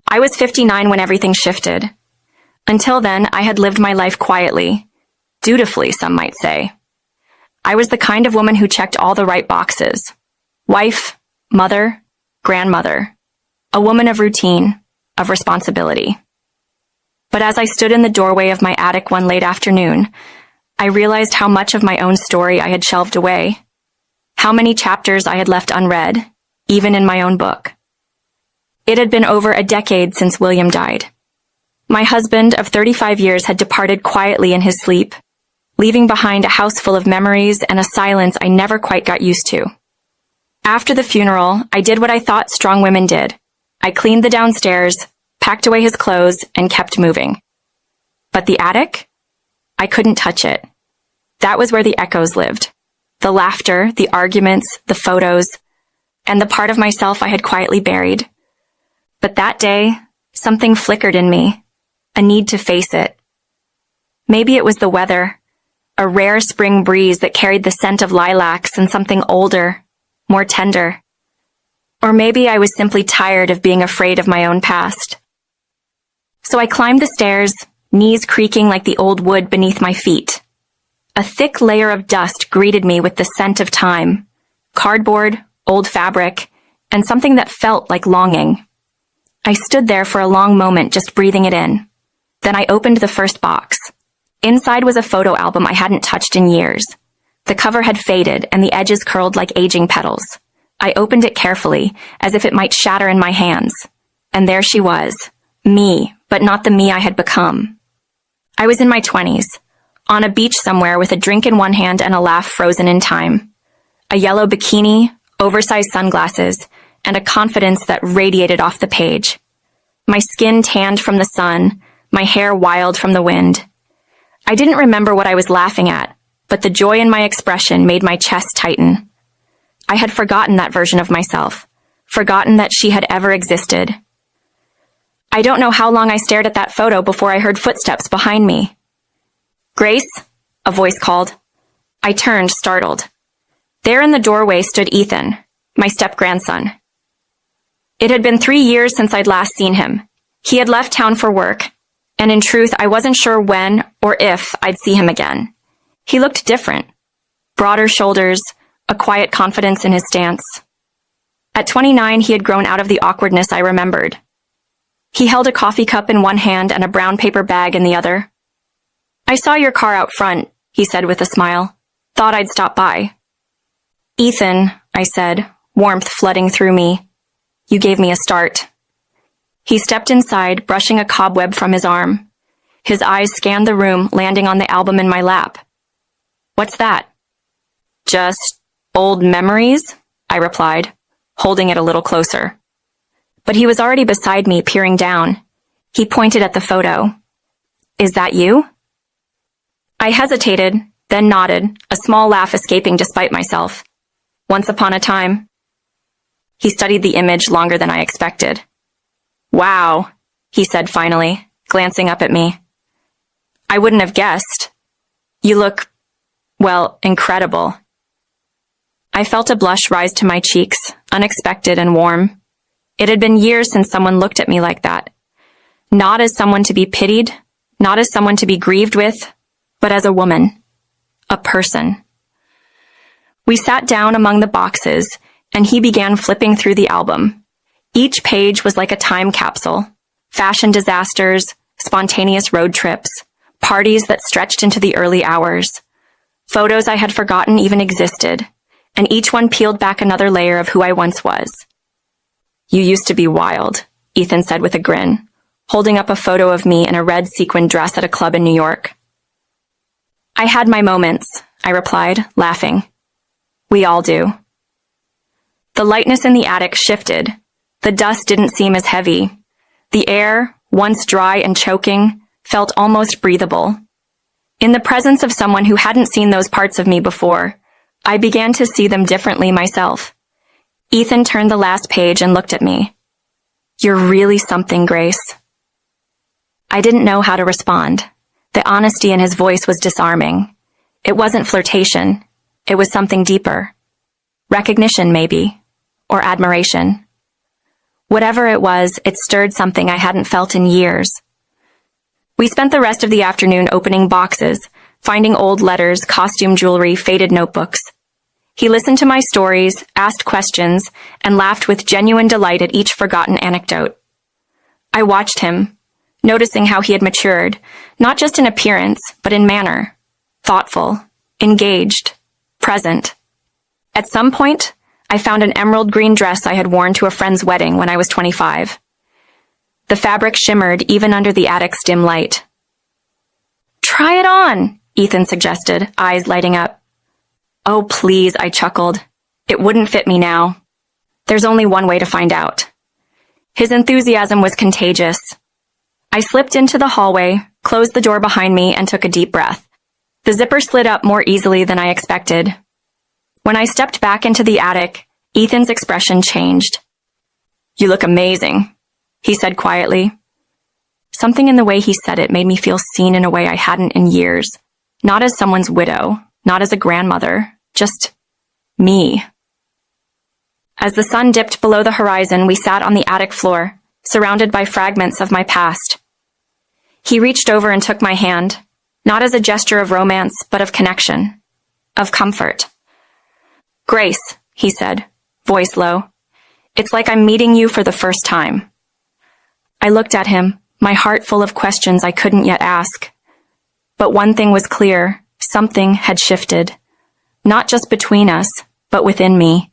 I was 59 when everything shifted. Until then, I had lived my life quietly. Dutifully, some might say. I was the kind of woman who checked all the right boxes. Wife, mother, grandmother. A woman of routine, of responsibility. But as I stood in the doorway of my attic one late afternoon, I realized how much of my own story I had shelved away. How many chapters I had left unread, even in my own book. It had been over a decade since William died. My husband of 35 years had departed quietly in his sleep, leaving behind a house full of memories and a silence I never quite got used to. After the funeral, I did what I thought strong women did. I cleaned the downstairs, packed away his clothes, and kept moving. But the attic? I couldn't touch it. That was where the echoes lived. The laughter, the arguments, the photos, and the part of myself I had quietly buried. But that day, something flickered in me, a need to face it. Maybe it was the weather, a rare spring breeze that carried the scent of lilacs and something older, more tender. Or maybe I was simply tired of being afraid of my own past. So I climbed the stairs, knees creaking like the old wood beneath my feet. A thick layer of dust greeted me with the scent of time, cardboard, old fabric, and something that felt like longing. I stood there for a long moment, just breathing it in. Then I opened the first box. Inside was a photo album I hadn't touched in years. The cover had faded and the edges curled like aging petals. I opened it carefully, as if it might shatter in my hands. And there she was. Me, but not the me I had become. I was in my 20s, on a beach somewhere with a drink in one hand and a laugh frozen in time. A yellow bikini, oversized sunglasses, and a confidence that radiated off the page. My skin tanned from the sun, my hair wild from the wind. I didn't remember what I was laughing at, but the joy in my expression made my chest tighten. I had forgotten that version of myself, forgotten that she had ever existed. I don't know how long I stared at that photo before I heard footsteps behind me. "Grace," a voice called. I turned, startled. There in the doorway stood Ethan, my step-grandson. It had been 3 years since I'd last seen him. He had left town for work, and in truth, I wasn't sure when or if I'd see him again. He looked different. Broader shoulders, a quiet confidence in his stance. At 29, he had grown out of the awkwardness I remembered. He held a coffee cup in one hand and a brown paper bag in the other. "I saw your car out front," he said with a smile. "Thought I'd stop by." "Ethan," I said, warmth flooding through me. "You gave me a start." He stepped inside, brushing a cobweb from his arm. His eyes scanned the room, landing on the album in my lap. "What's that?" "Just old memories," I replied, holding it a little closer. But he was already beside me, peering down. He pointed at the photo. "Is that you?" I hesitated, then nodded, a small laugh escaping despite myself. "Once upon a time." He studied the image longer than I expected. "Wow," he said finally, glancing up at me. "I wouldn't have guessed. You look, well, incredible." I felt a blush rise to my cheeks, unexpected and warm. It had been years since someone looked at me like that. Not as someone to be pitied, not as someone to be grieved with, but as a woman. A person. We sat down among the boxes, and he began flipping through the album. Each page was like a time capsule. Fashion disasters, spontaneous road trips, parties that stretched into the early hours. Photos I had forgotten even existed, and each one peeled back another layer of who I once was. "You used to be wild," Ethan said with a grin, holding up a photo of me in a red sequin dress at a club in New York. "I had my moments," I replied, laughing. "We all do." The lightness in the attic shifted. The dust didn't seem as heavy. The air, once dry and choking, felt almost breathable. In the presence of someone who hadn't seen those parts of me before, I began to see them differently myself. Ethan turned the last page and looked at me. "You're really something, Grace." I didn't know how to respond. The honesty in his voice was disarming. It wasn't flirtation. It was something deeper. Recognition, maybe. Or admiration. Whatever it was, it stirred something I hadn't felt in years. We spent the rest of the afternoon opening boxes, finding old letters, costume jewelry, faded notebooks. He listened to my stories, asked questions, and laughed with genuine delight at each forgotten anecdote. I watched him, noticing how he had matured, not just in appearance, but in manner. Thoughtful, engaged, present. At some point, I found an emerald green dress I had worn to a friend's wedding when I was 25. The fabric shimmered even under the attic's dim light. "Try it on," Ethan suggested, eyes lighting up. "Oh, please," I chuckled. "It wouldn't fit me now." "There's only one way to find out." His enthusiasm was contagious. I slipped into the hallway, closed the door behind me, and took a deep breath. The zipper slid up more easily than I expected. When I stepped back into the attic, Ethan's expression changed. "You look amazing," he said quietly. Something in the way he said it made me feel seen in a way I hadn't in years. Not as someone's widow, not as a grandmother, just me. As the sun dipped below the horizon, we sat on the attic floor, surrounded by fragments of my past. He reached over and took my hand, not as a gesture of romance, but of connection, of comfort. "Grace," he said, voice low, "it's like I'm meeting you for the first time." I looked at him, my heart full of questions I couldn't yet ask. But one thing was clear, something had shifted. Not just between us, but within me.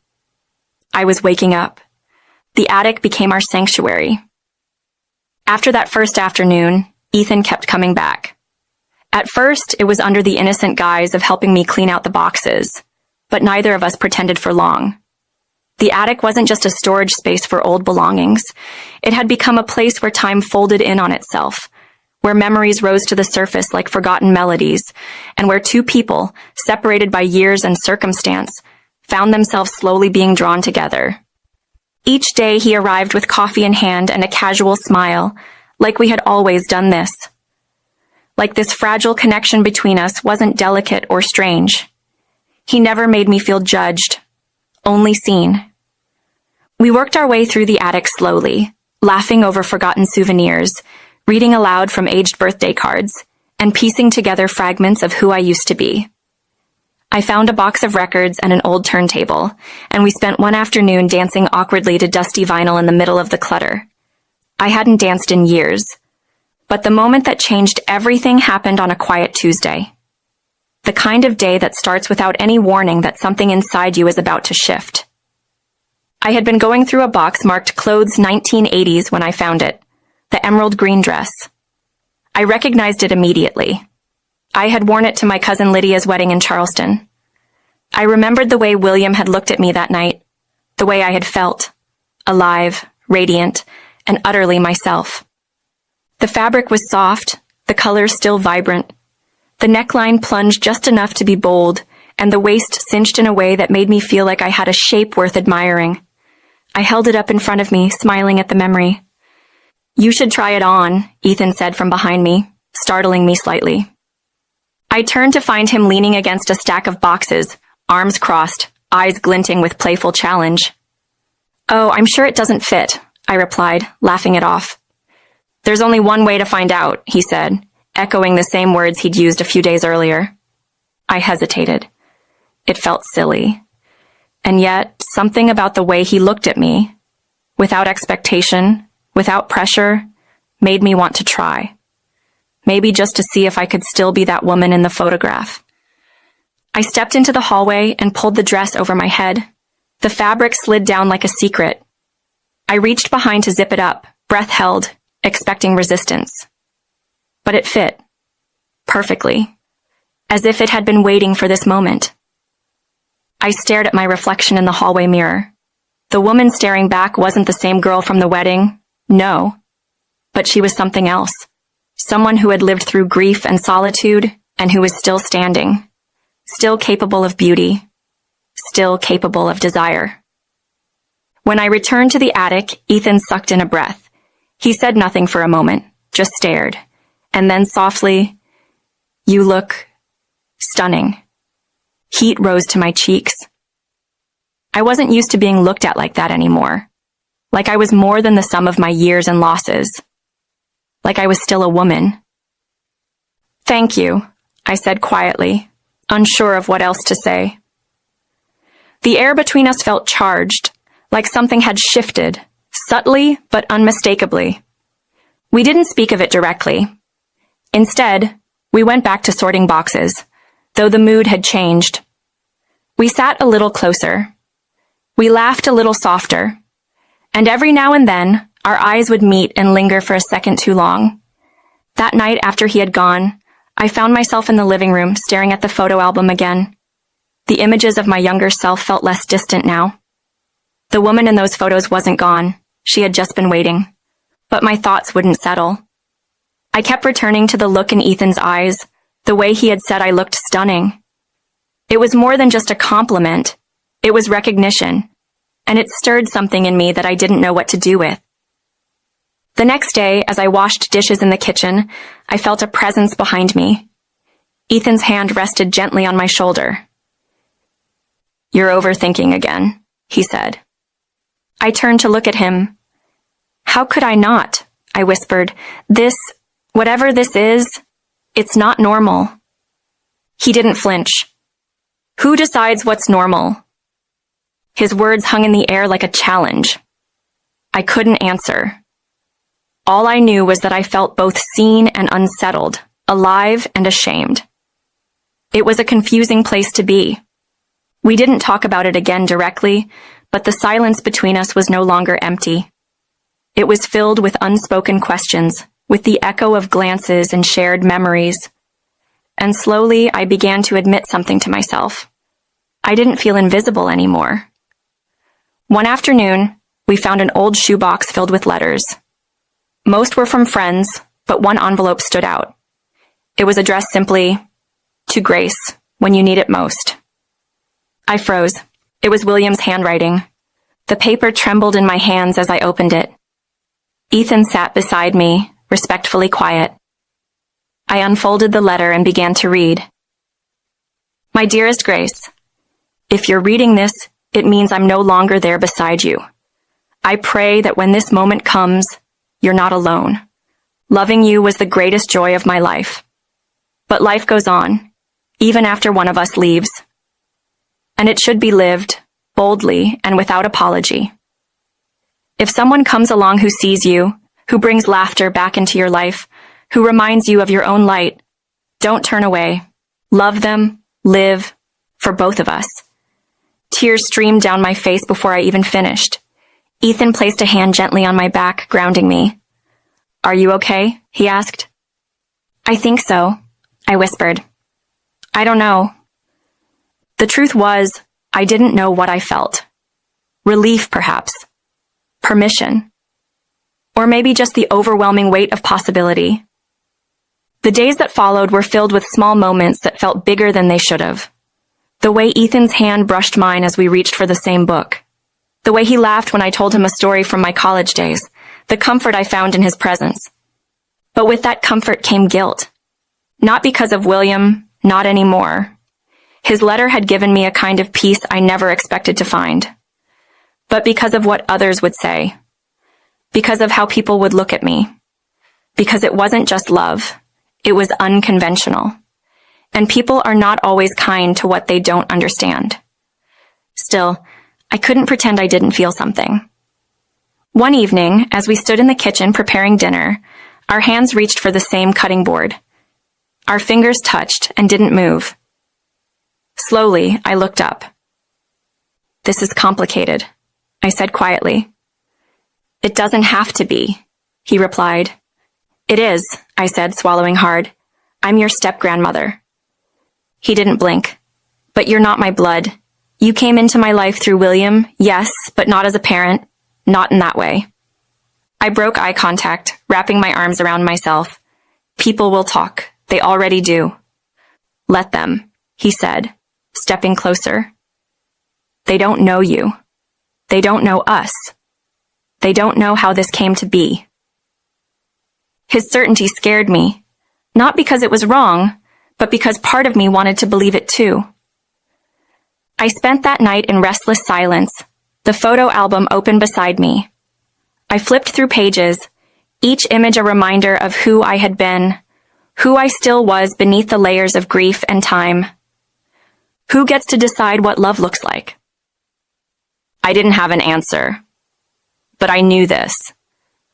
I was waking up. The attic became our sanctuary. After that first afternoon, Ethan kept coming back. At first, it was under the innocent guise of helping me clean out the boxes, but neither of us pretended for long. The attic wasn't just a storage space for old belongings. It had become a place where time folded in on itself, where memories rose to the surface like forgotten melodies, and where two people, separated by years and circumstance, found themselves slowly being drawn together. Each day he arrived with coffee in hand and a casual smile, like we had always done this. Like this fragile connection between us wasn't delicate or strange. He never made me feel judged, only seen. We worked our way through the attic slowly, laughing over forgotten souvenirs, reading aloud from aged birthday cards, and piecing together fragments of who I used to be. I found a box of records and an old turntable, and we spent one afternoon dancing awkwardly to dusty vinyl in the middle of the clutter. I hadn't danced in years, but the moment that changed everything happened on a quiet Tuesday. The kind of day that starts without any warning that something inside you is about to shift. I had been going through a box marked Clothes 1980s when I found it, the emerald green dress. I recognized it immediately. I had worn it to my cousin Lydia's wedding in Charleston. I remembered the way William had looked at me that night, the way I had felt, alive, radiant, and utterly myself. The fabric was soft, the colors still vibrant. The neckline plunged just enough to be bold, and the waist cinched in a way that made me feel like I had a shape worth admiring. I held it up in front of me, smiling at the memory. "You should try it on," Ethan said from behind me, startling me slightly. I turned to find him leaning against a stack of boxes, arms crossed, eyes glinting with playful challenge. "Oh, I'm sure it doesn't fit," I replied, laughing it off. "There's only one way to find out," he said, echoing the same words he'd used a few days earlier. I hesitated. It felt silly. And yet, something about the way he looked at me, without expectation, without pressure, made me want to try. Maybe just to see if I could still be that woman in the photograph. I stepped into the hallway and pulled the dress over my head. The fabric slid down like a secret. I reached behind to zip it up, breath held, expecting resistance. But it fit. Perfectly. As if it had been waiting for this moment. I stared at my reflection in the hallway mirror. The woman staring back wasn't the same girl from the wedding. No. But she was something else. Someone who had lived through grief and solitude, and who was still standing. Still capable of beauty. Still capable of desire. When I returned to the attic, Ethan sucked in a breath. He said nothing for a moment, just stared. And then softly, "You look stunning." Heat rose to my cheeks. I wasn't used to being looked at like that anymore. like I was more than the sum of my years and losses, like I was still a woman. "Thank you," I said quietly, unsure of what else to say. The air between us felt charged, like something had shifted, subtly but unmistakably. We didn't speak of it directly. Instead, we went back to sorting boxes, though the mood had changed. We sat a little closer. We laughed a little softer. And every now and then, our eyes would meet and linger for a second too long. That night after he had gone, I found myself in the living room staring at the photo album again. The images of my younger self felt less distant now. The woman in those photos wasn't gone. She had just been waiting. But my thoughts wouldn't settle. I kept returning to the look in Ethan's eyes, the way he had said I looked stunning. It was more than just a compliment. It was recognition, and it stirred something in me that I didn't know what to do with. The next day, as I washed dishes in the kitchen, I felt a presence behind me. Ethan's hand rested gently on my shoulder. "You're overthinking again," he said. I turned to look at him. "How could I not?" I whispered. Whatever this is, it's not normal." He didn't flinch. "Who decides what's normal?" His words hung in the air like a challenge. I couldn't answer. All I knew was that I felt both seen and unsettled, alive and ashamed. It was a confusing place to be. We didn't talk about it again directly, but the silence between us was no longer empty. It was filled with unspoken questions, with the echo of glances and shared memories. And slowly I began to admit something to myself. I didn't feel invisible anymore. One afternoon, we found an old shoebox filled with letters. Most were from friends, but one envelope stood out. It was addressed simply, "To Grace, when you need it most." I froze. It was William's handwriting. The paper trembled in my hands as I opened it. Ethan sat beside me, respectfully quiet. I unfolded the letter and began to read. "My dearest Grace, if you're reading this, it means I'm no longer there beside you. I pray that when this moment comes, you're not alone. Loving you was the greatest joy of my life. But life goes on, even after one of us leaves. And it should be lived, boldly and without apology. If someone comes along who sees you, who brings laughter back into your life, who reminds you of your own light, don't turn away. Love them, live, for both of us." Tears streamed down my face before I even finished. Ethan placed a hand gently on my back, grounding me. "Are you okay?" he asked. "I think so," I whispered. "I don't know." The truth was, I didn't know what I felt. Relief, perhaps. Permission. Or maybe just the overwhelming weight of possibility. The days that followed were filled with small moments that felt bigger than they should have. The way Ethan's hand brushed mine as we reached for the same book. The way he laughed when I told him a story from my college days. The comfort I found in his presence. But with that comfort came guilt. Not because of William, not anymore. His letter had given me a kind of peace I never expected to find. But because of what others would say. Because of how people would look at me. Because it wasn't just love. It was unconventional. And people are not always kind to what they don't understand. Still, I couldn't pretend I didn't feel something. One evening, as we stood in the kitchen preparing dinner, our hands reached for the same cutting board. Our fingers touched and didn't move. Slowly, I looked up. "This is complicated," I said quietly. "It doesn't have to be," he replied. "It is," I said, swallowing hard. "I'm your step-grandmother." He didn't blink. "But you're not my blood. You came into my life through William, yes, but not as a parent, not in that way." I broke eye contact, wrapping my arms around myself. "People will talk. They already do." "Let them," he said, stepping closer. "They don't know you. They don't know us. They don't know how this came to be." His certainty scared me, not because it was wrong, but because part of me wanted to believe it too. I spent that night in restless silence, the photo album open beside me, I flipped through pages, each image a reminder of who I had been, who I still was beneath the layers of grief and time. Who gets to decide what love looks like? I didn't have an answer, but I knew this.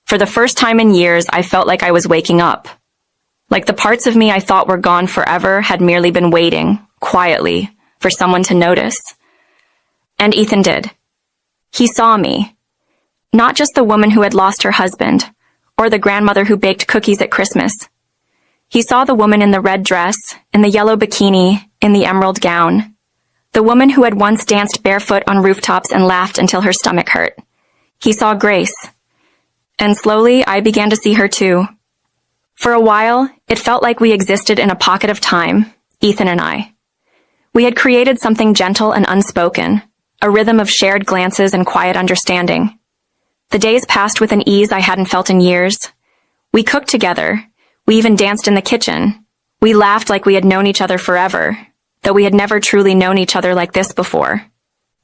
For the first time in years, I felt like I was waking up. Like the parts of me I thought were gone forever had merely been waiting, quietly, for someone to notice. And Ethan did. He saw me. Not just the woman who had lost her husband, or the grandmother who baked cookies at Christmas. He saw the woman in the red dress, in the yellow bikini, in the emerald gown. The woman who had once danced barefoot on rooftops and laughed until her stomach hurt. He saw Grace. And slowly, I began to see her too. For a while, it felt like we existed in a pocket of time, Ethan and I. We had created something gentle and unspoken, a rhythm of shared glances and quiet understanding. The days passed with an ease I hadn't felt in years. We cooked together. We even danced in the kitchen. We laughed like we had known each other forever, though we had never truly known each other like this before.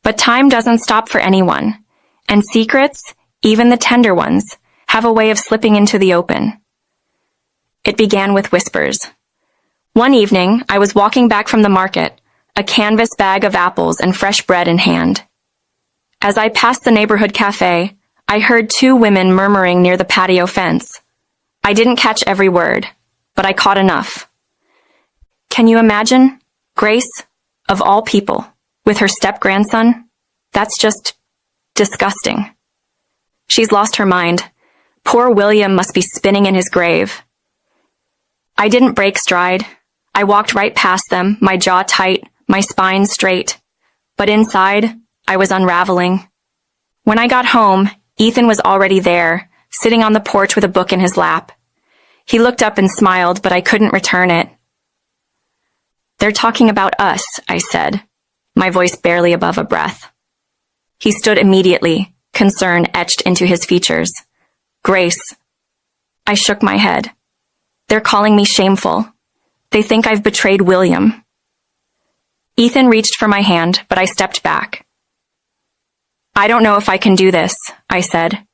But time doesn't stop for anyone, and secrets, even the tender ones, have a way of slipping into the open. It began with whispers. One evening, I was walking back from the market, a canvas bag of apples and fresh bread in hand. As I passed the neighborhood cafe, I heard two women murmuring near the patio fence. I didn't catch every word, but I caught enough. Can you imagine? Grace, of all people, with her step-grandson? That's just disgusting. She's lost her mind. Poor William must be spinning in his grave. I didn't break stride. I walked right past them, my jaw tight, my spine straight. But inside, I was unraveling. When I got home, Ethan was already there, sitting on the porch with a book in his lap. He looked up and smiled, but I couldn't return it. They're talking about us, I said, my voice barely above a breath. He stood immediately, concern etched into his features. Grace. I shook my head. They're calling me shameful. They think I've betrayed William. Ethan reached for my hand, but I stepped back. I don't know if I can do this, I said.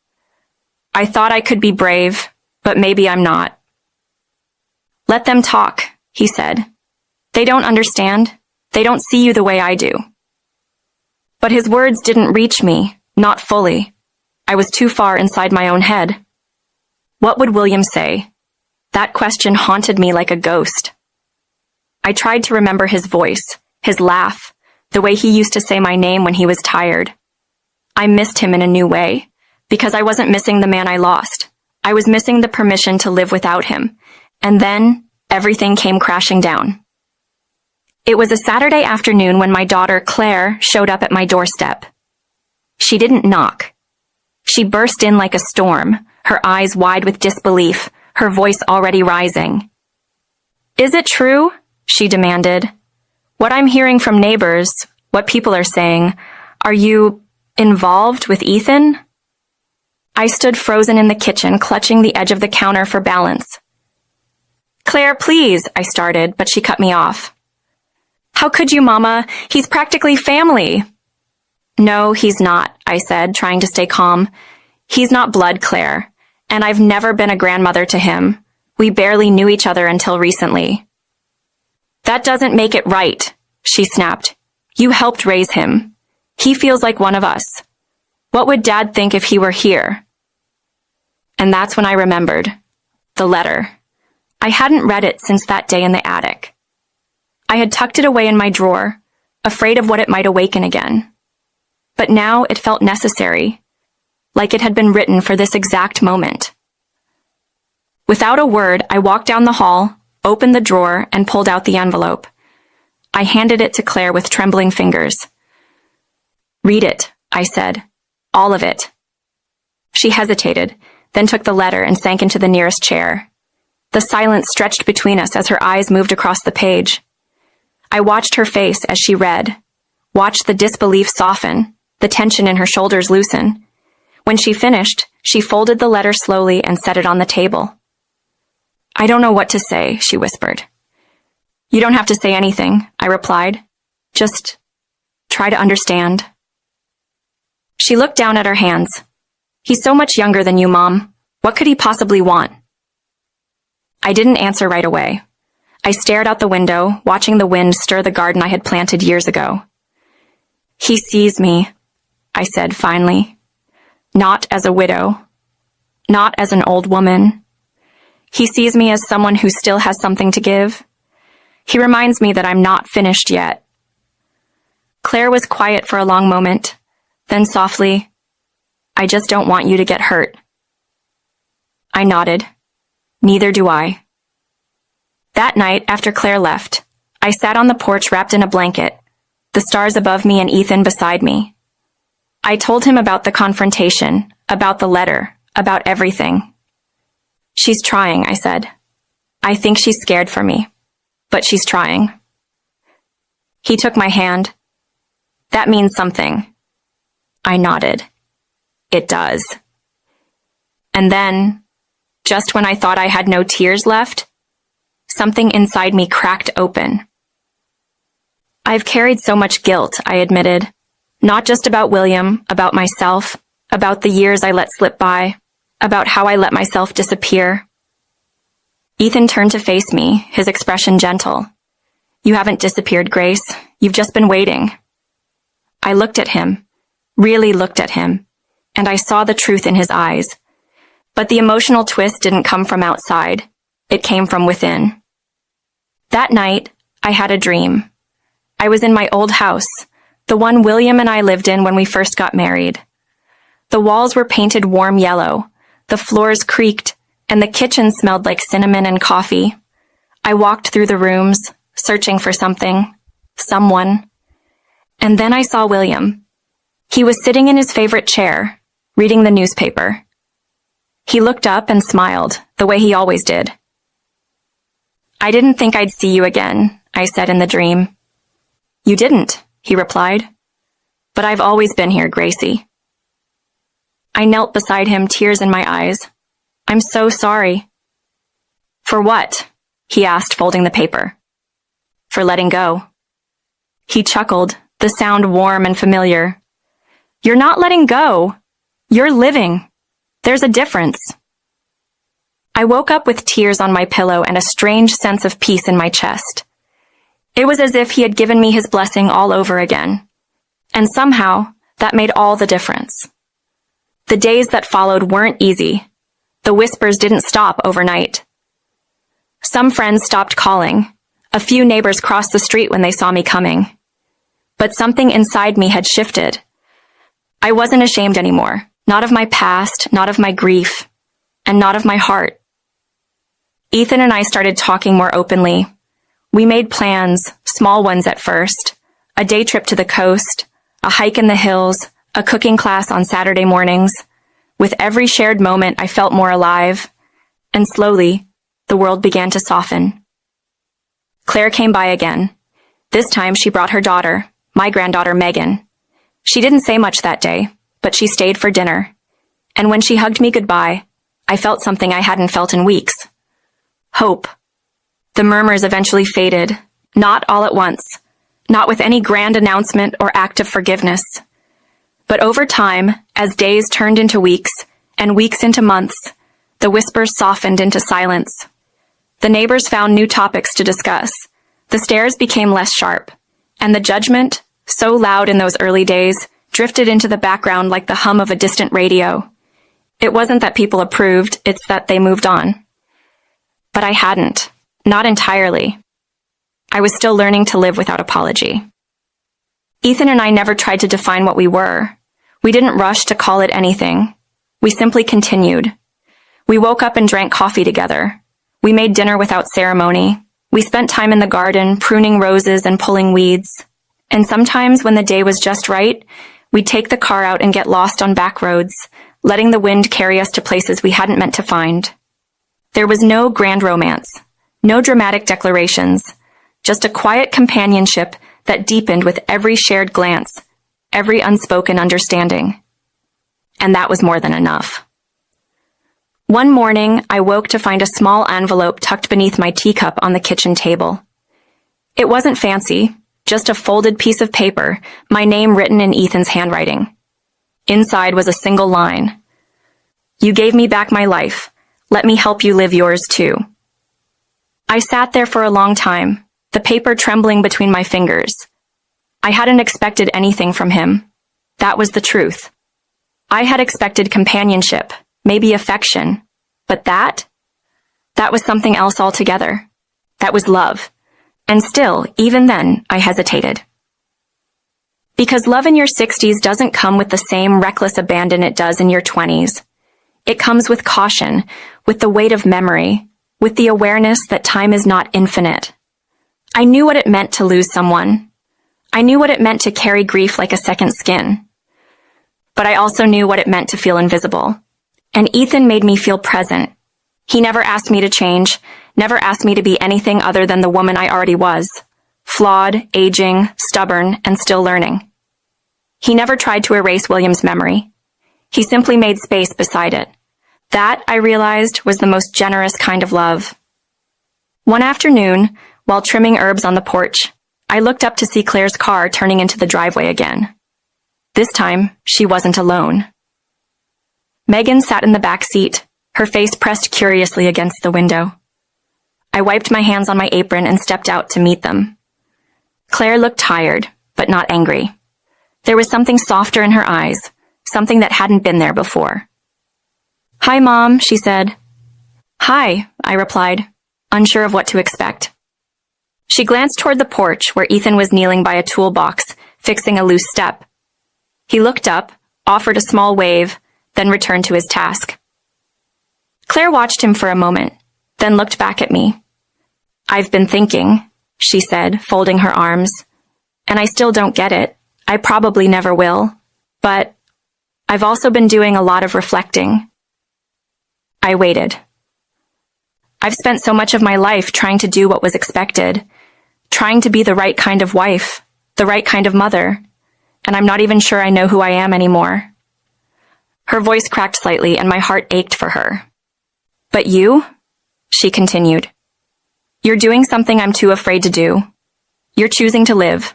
I thought I could be brave, but maybe I'm not. Let them talk, he said. They don't understand. They don't see you the way I do. But his words didn't reach me, not fully. I was too far inside my own head. What would William say? That question haunted me like a ghost. I tried to remember his voice, his laugh, the way he used to say my name when he was tired. I missed him in a new way, because I wasn't missing the man I lost. I was missing the permission to live without him. And then, everything came crashing down. It was a Saturday afternoon when my daughter, Claire, showed up at my doorstep. She didn't knock. She burst in like a storm, her eyes wide with disbelief, her voice already rising. Is it true? She demanded. What I'm hearing from neighbors, what people are saying, are you involved with Ethan? I stood frozen in the kitchen, clutching the edge of the counter for balance. Claire, please, I started, but she cut me off. How could you, Mama? He's practically family. No, he's not, I said, trying to stay calm. He's not blood, Claire, and I've never been a grandmother to him. We barely knew each other until recently. That doesn't make it right, she snapped. You helped raise him. He feels like one of us. What would Dad think if he were here? And that's when I remembered. The letter. I hadn't read it since that day in the attic. I had tucked it away in my drawer, afraid of what it might awaken again. But now it felt necessary, like it had been written for this exact moment. Without a word, I walked down the hall, opened the drawer, and pulled out the envelope. I handed it to Claire with trembling fingers. Read it, I said. All of it. She hesitated, then took the letter and sank into the nearest chair. The silence stretched between us as her eyes moved across the page. I watched her face as she read, watched the disbelief soften, the tension in her shoulders loosen. When she finished, she folded the letter slowly and set it on the table. I don't know what to say, she whispered. You don't have to say anything, I replied. Just try to understand. She looked down at her hands. He's so much younger than you, Mom. What could he possibly want? I didn't answer right away. I stared out the window, watching the wind stir the garden I had planted years ago. He sees me, I said finally. Not as a widow. Not as an old woman. He sees me as someone who still has something to give. He reminds me that I'm not finished yet. Claire was quiet for a long moment, then softly, I just don't want you to get hurt. I nodded. Neither do I. That night, after Claire left, I sat on the porch wrapped in a blanket, the stars above me and Ethan beside me. I told him about the confrontation, about the letter, about everything. She's trying, I said. I think she's scared for me, but she's trying. He took my hand. That means something. I nodded. It does. And then, just when I thought I had no tears left, something inside me cracked open. I've carried so much guilt, I admitted. Not just about William, about myself, about the years I let slip by, about how I let myself disappear. Ethan turned to face me, his expression gentle. You haven't disappeared, Grace. You've just been waiting. I looked at him, really looked at him, and I saw the truth in his eyes. But the emotional twist didn't come from outside. It came from within. That night, I had a dream. I was in my old house, the one William and I lived in when we first got married. The walls were painted warm yellow, the floors creaked, and the kitchen smelled like cinnamon and coffee. I walked through the rooms, searching for something, someone. And then I saw William. He was sitting in his favorite chair, reading the newspaper. He looked up and smiled, the way he always did. I didn't think I'd see you again, I said in the dream. You didn't, he replied. But I've always been here, Gracie. I knelt beside him, tears in my eyes. I'm so sorry. For what? He asked, folding the paper. For letting go. He chuckled, the sound warm and familiar. You're not letting go. You're living. There's a difference. I woke up with tears on my pillow and a strange sense of peace in my chest. It was as if he had given me his blessing all over again. And somehow, that made all the difference. The days that followed weren't easy. The whispers didn't stop overnight. Some friends stopped calling. A few neighbors crossed the street when they saw me coming. But something inside me had shifted. I wasn't ashamed anymore. Not of my past, not of my grief, and not of my heart. Ethan and I started talking more openly. We made plans, small ones at first, a day trip to the coast, a hike in the hills, a cooking class on Saturday mornings. With every shared moment, I felt more alive, and slowly, the world began to soften. Claire came by again. This time she brought her daughter, my granddaughter Megan. She didn't say much that day, but she stayed for dinner. And when she hugged me goodbye, I felt something I hadn't felt in weeks. Hope. The murmurs eventually faded, not all at once, not with any grand announcement or act of forgiveness. But over time, as days turned into weeks, and weeks into months, the whispers softened into silence. The neighbors found new topics to discuss. The stares became less sharp, and the judgment, so loud in those early days, drifted into the background like the hum of a distant radio. It wasn't that people approved, it's that they moved on. But I hadn't. Not entirely. I was still learning to live without apology. Ethan and I never tried to define what we were. We didn't rush to call it anything. We simply continued. We woke up and drank coffee together. We made dinner without ceremony. We spent time in the garden, pruning roses and pulling weeds. And sometimes when the day was just right, we'd take the car out and get lost on back roads, letting the wind carry us to places we hadn't meant to find. There was no grand romance, no dramatic declarations, just a quiet companionship that deepened with every shared glance, every unspoken understanding. And that was more than enough. One morning, I woke to find a small envelope tucked beneath my teacup on the kitchen table. It wasn't fancy, just a folded piece of paper, my name written in Ethan's handwriting. Inside was a single line. You gave me back my life. Let me help you live yours too. I sat there for a long time, the paper trembling between my fingers. I hadn't expected anything from him. That was the truth. I had expected companionship, maybe affection, but that was something else altogether. That was love. And still, even then, I hesitated. Because love in your 60s doesn't come with the same reckless abandon it does in your 20s. It comes with caution, with the weight of memory, with the awareness that time is not infinite. I knew what it meant to lose someone. I knew what it meant to carry grief like a second skin. But I also knew what it meant to feel invisible. And Ethan made me feel present. He never asked me to change, never asked me to be anything other than the woman I already was. Flawed, aging, stubborn, and still learning. He never tried to erase William's memory. He simply made space beside it. That, I realized, was the most generous kind of love. One afternoon, while trimming herbs on the porch, I looked up to see Claire's car turning into the driveway again. This time, she wasn't alone. Megan sat in the back seat, her face pressed curiously against the window. I wiped my hands on my apron and stepped out to meet them. Claire looked tired, but not angry. There was something softer in her eyes, something that hadn't been there before. "Hi, Mom," she said. "Hi," I replied, unsure of what to expect. She glanced toward the porch where Ethan was kneeling by a toolbox, fixing a loose step. He looked up, offered a small wave, then returned to his task. Claire watched him for a moment, then looked back at me. "I've been thinking," she said, folding her arms. "And I still don't get it. I probably never will. But I've also been doing a lot of reflecting." I waited. I've spent so much of my life trying to do what was expected, trying to be the right kind of wife, the right kind of mother, and I'm not even sure I know who I am anymore. Her voice cracked slightly and my heart ached for her. "But you?" she continued. "You're doing something I'm too afraid to do. You're choosing to live,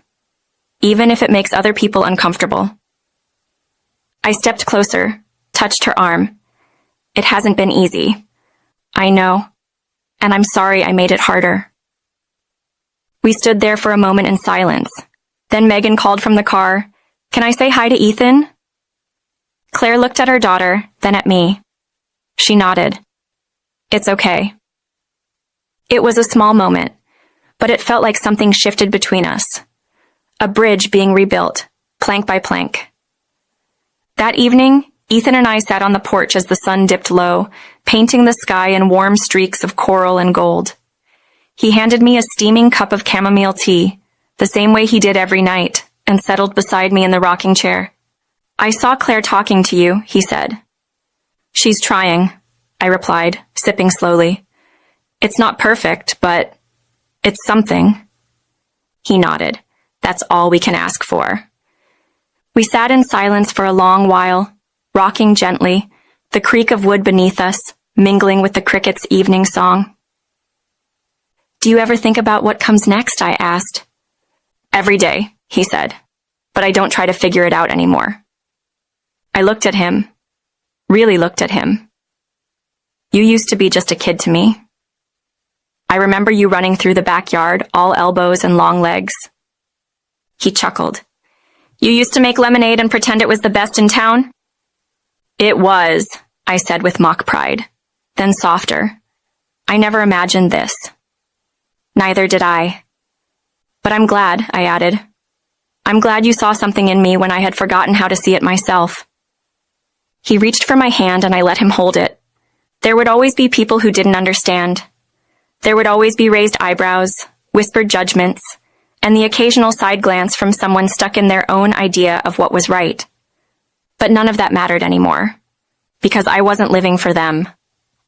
even if it makes other people uncomfortable." I stepped closer, touched her arm. "It hasn't been easy. I know. And I'm sorry I made it harder." We stood there for a moment in silence. Then Megan called from the car, "Can I say hi to Ethan?" Claire looked at her daughter, then at me. She nodded. "It's okay." It was a small moment, but it felt like something shifted between us. A bridge being rebuilt, plank by plank. That evening, Ethan and I sat on the porch as the sun dipped low, painting the sky in warm streaks of coral and gold. He handed me a steaming cup of chamomile tea, the same way he did every night, and settled beside me in the rocking chair. "I saw Claire talking to you," he said. "She's trying," I replied, sipping slowly. "It's not perfect, but it's something." He nodded. "That's all we can ask for." We sat in silence for a long while, rocking gently, the creak of wood beneath us, mingling with the crickets' evening song. "Do you ever think about what comes next?" I asked. "Every day," he said, "but I don't try to figure it out anymore." I looked at him, really looked at him. "You used to be just a kid to me. I remember you running through the backyard, all elbows and long legs." He chuckled. "You used to make lemonade and pretend it was the best in town?" "It was," I said with mock pride, then softer. "I never imagined this." "Neither did I. But I'm glad," I added. "I'm glad you saw something in me when I had forgotten how to see it myself." He reached for my hand and I let him hold it. There would always be people who didn't understand. There would always be raised eyebrows, whispered judgments, and the occasional side glance from someone stuck in their own idea of what was right. But none of that mattered anymore, because I wasn't living for them.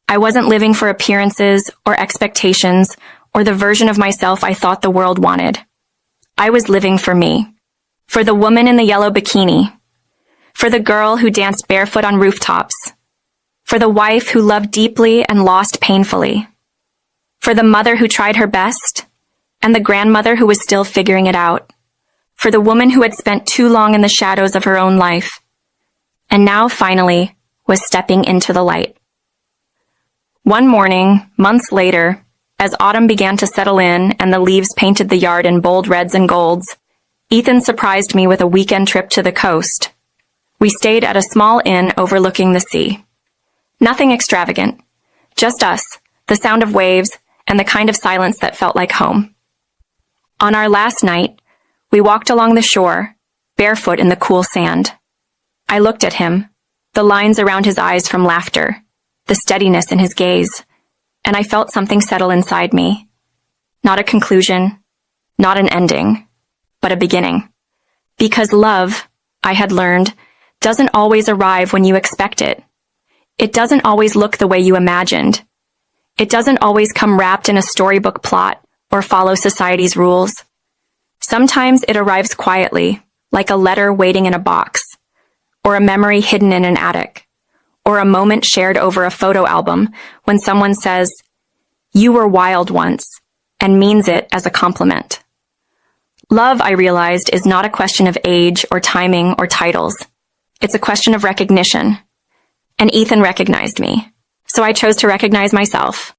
I wasn't living for appearances or expectations or the version of myself I thought the world wanted. I was living for me, for the woman in the yellow bikini, for the girl who danced barefoot on rooftops, for the wife who loved deeply and lost painfully, for the mother who tried her best, and the grandmother who was still figuring it out, for the woman who had spent too long in the shadows of her own life, and now finally was stepping into the light. One morning, months later, as autumn began to settle in and the leaves painted the yard in bold reds and golds, Ethan surprised me with a weekend trip to the coast. We stayed at a small inn overlooking the sea. Nothing extravagant, just us, the sound of waves, and the kind of silence that felt like home. On our last night, we walked along the shore, barefoot in the cool sand. I looked at him, the lines around his eyes from laughter, the steadiness in his gaze, and I felt something settle inside me. Not a conclusion, not an ending, but a beginning. Because love, I had learned, doesn't always arrive when you expect it. It doesn't always look the way you imagined. It doesn't always come wrapped in a storybook plot or follow society's rules. Sometimes it arrives quietly, like a letter waiting in a box, or a memory hidden in an attic, or a moment shared over a photo album when someone says, "You were wild once," and means it as a compliment. Love, I realized, is not a question of age or timing or titles. It's a question of recognition. And Ethan recognized me, so I chose to recognize myself.